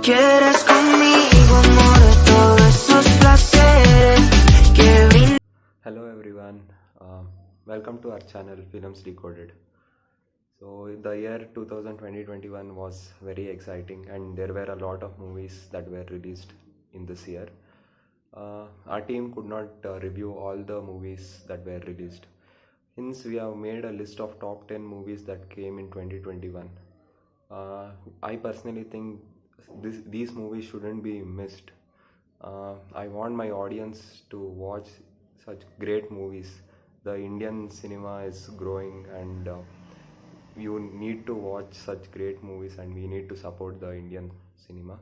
quieres conmigo, amor, de todos esos placeres que brinda. Hello everyone, welcome to our channel Films Decoded. So the year 2020-21 was very exciting and there were a lot of movies that were released in this year. Our team could not review all the movies that were released. Hence we have made a list of top 10 movies that came in 2021. I personally think these movies shouldn't be missed. I want my audience to watch such great movies. The Indian cinema is growing and you need to watch such great movies and we need to support the Indian cinema.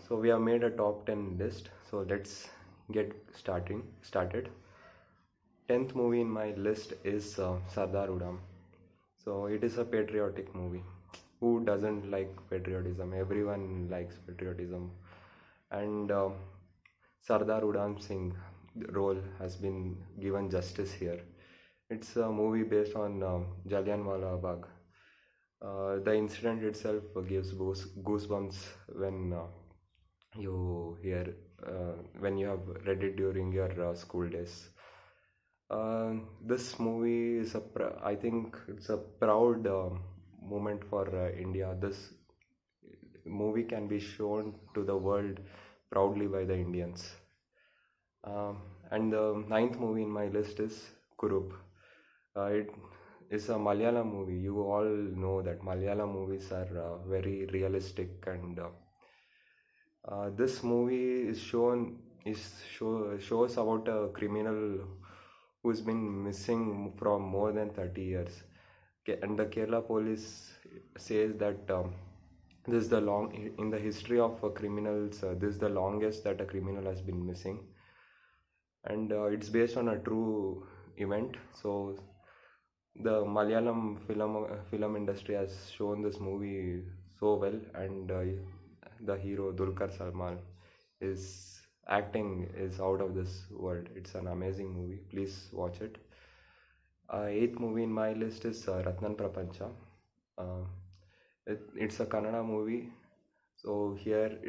So we have made a top 10 list. So let's get started. 10th movie in my list is Sardar Udham. So it is a patriotic movie. Who doesn't like patriotism? Everyone likes patriotism. And Sardar Udham Singh role has been given justice here. It's a movie based on Jallianwala Bagh. The incident itself gives goosebumps when you hear when you have read it during your school days. This movie is I think it's a proud moment for India. This movie can be shown to the world proudly by the Indians. And the 9th movie in my list is Kurup. It is a Malayalam movie. You all know that Malayalam movies are very realistic, and this movie is shows about a criminal who's been missing from more than 30 years. And the Kerala police says that this is in the history of criminals, this is the longest that a criminal has been missing. And it's based on a true event. So the Malayalam film industry has shown this movie so well, and the hero Dulquer Salmaan is acting is out of this world. It's an amazing movie. Please watch it. 8th movie in my list is Ratnan Prapancha. It's a Kannada movie. So here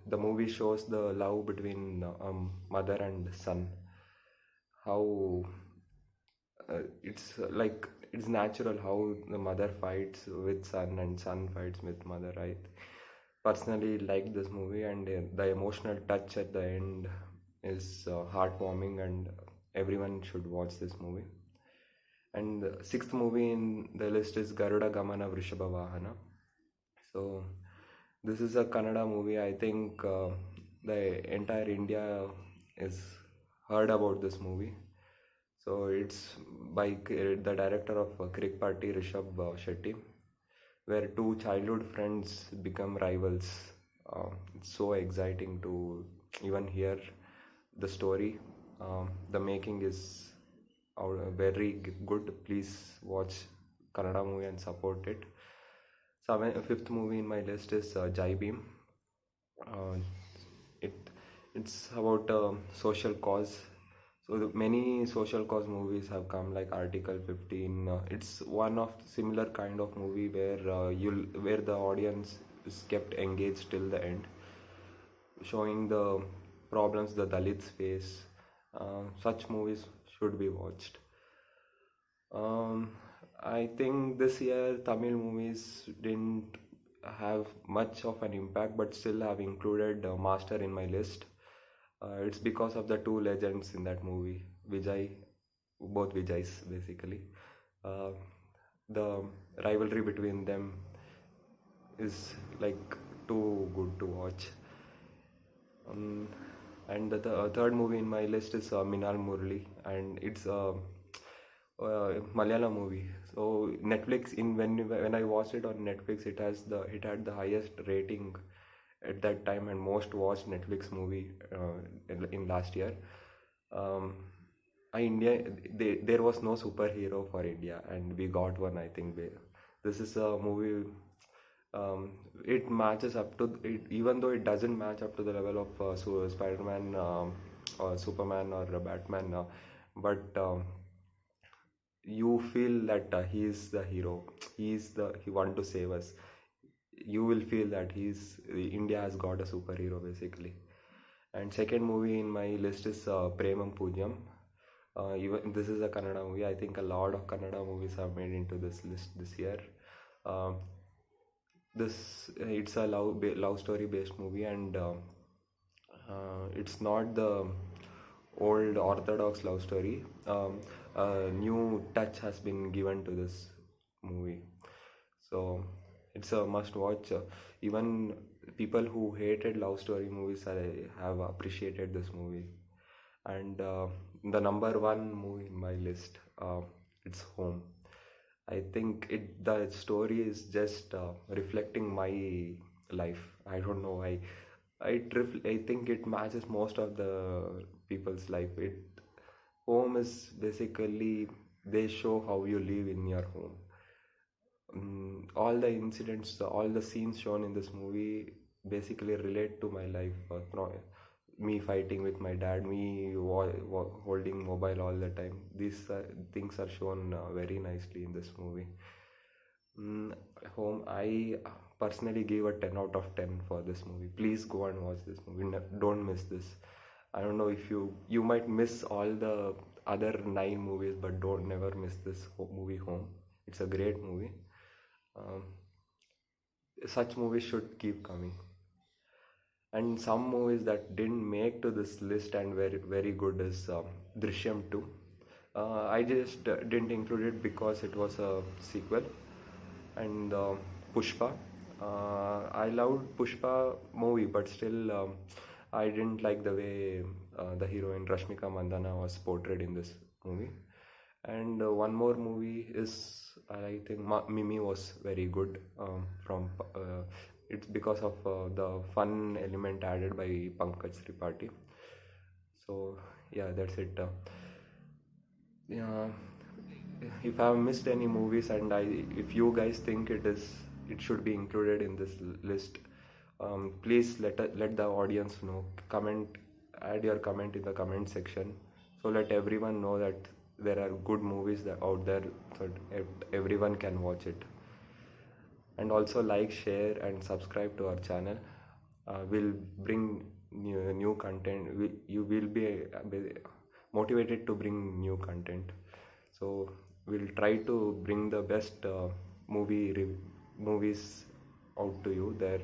the movie shows the love between mother and son. How it's natural how the mother fights with son and son fights with mother. I personally like this movie, and the emotional touch at the end is heartwarming, and everyone should watch this movie. And the 6th movie in the list is Garuda Gamana Vrishabha Vahana. So this is a Kannada movie. I think the entire India is heard about this movie. So it's by the director of Kirik Party, Rishabh Shetty, where two childhood friends become rivals. It's so exciting to even hear the story. The making is very good. Please watch Kannada movie and support it. 5th movie in my list is Jai Bhim. It's about a social cause. So many social cause movies have come, like Article 15. It's one of similar kind of movie where where the audience is kept engaged till the end, showing the problems the Dalits face. Such movies should be watched. I think this year Tamil movies didn't have much of an impact, but still have included Master in my list. It's because of the two legends in that movie, both Vijay's basically. The rivalry between them is like too good to watch. And the third movie in my list is Minal Murli, and it's a Malayalam movie. So Netflix, when I watched it on Netflix, it had the highest rating at that time and most watched Netflix movie in last year. There was no superhero for India, and we got one. I think this is a movie. It matches up to it, even though it doesn't match up to the level of Spider-Man or Superman or Batman, but you feel that he is the hero. He want to save us. you will feel that India has got a superhero basically. And second movie in my list is Premam Pujyam. Even this is a Kannada movie. I think a lot of Kannada movies have made into this list this year. Um it's a love story based movie, and it's not the old orthodox love story. A new touch has been given to this movie, so it's a must watch. Even people who hated love story movies have appreciated this movie. And the number one movie in my list, it's Home. I think the story is just reflecting my life. I don't know. I think it matches most of the people's life. Home is basically, they show how you live in your home. All the incidents, all the scenes shown in this movie basically relate to my life. Me fighting with my dad, me holding mobile all the time. These things are shown very nicely in this movie. Home, I personally give a 10 out of 10 for this movie. Please go and watch this movie. Don't miss this. I don't know if you might miss all the other 9 movies, but don't never miss this movie Home. It's a great movie. Such movies should keep coming. And some movies that didn't make to this list and very very good is Drishyam 2. I just didn't include it because it was a sequel. And Pushpa. I loved Pushpa movie, but still I didn't like the way the heroine Rashmika Mandana was portrayed in this movie. And one more movie is, I think Mimi was very good. It's because of the fun element added by Pankaj Tripathi. So yeah, that's it. Yeah, if I have missed any movies, and if you guys think it should be included in this list, please let the audience know. Add your comment in the comment section, so let everyone know that there are good movies out there, so everyone can watch it. And also like, share and subscribe to our channel. We'll bring new content. You will be motivated to bring new content. So we'll try to bring the best movies out to you there.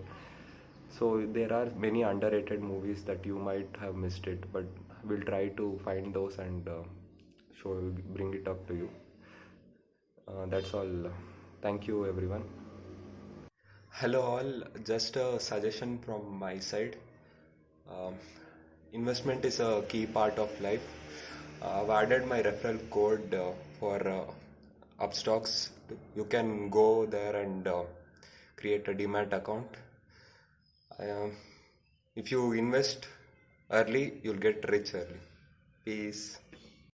So there are many underrated movies that you might have missed it, but we'll try to find those and bring it up to you. That's all. Thank you everyone. Hello all, just a suggestion from my side. Investment is a key part of life. I've added my referral code for Upstocks. You can go there and create a Demat account. If you invest early, you'll get rich early. Peace.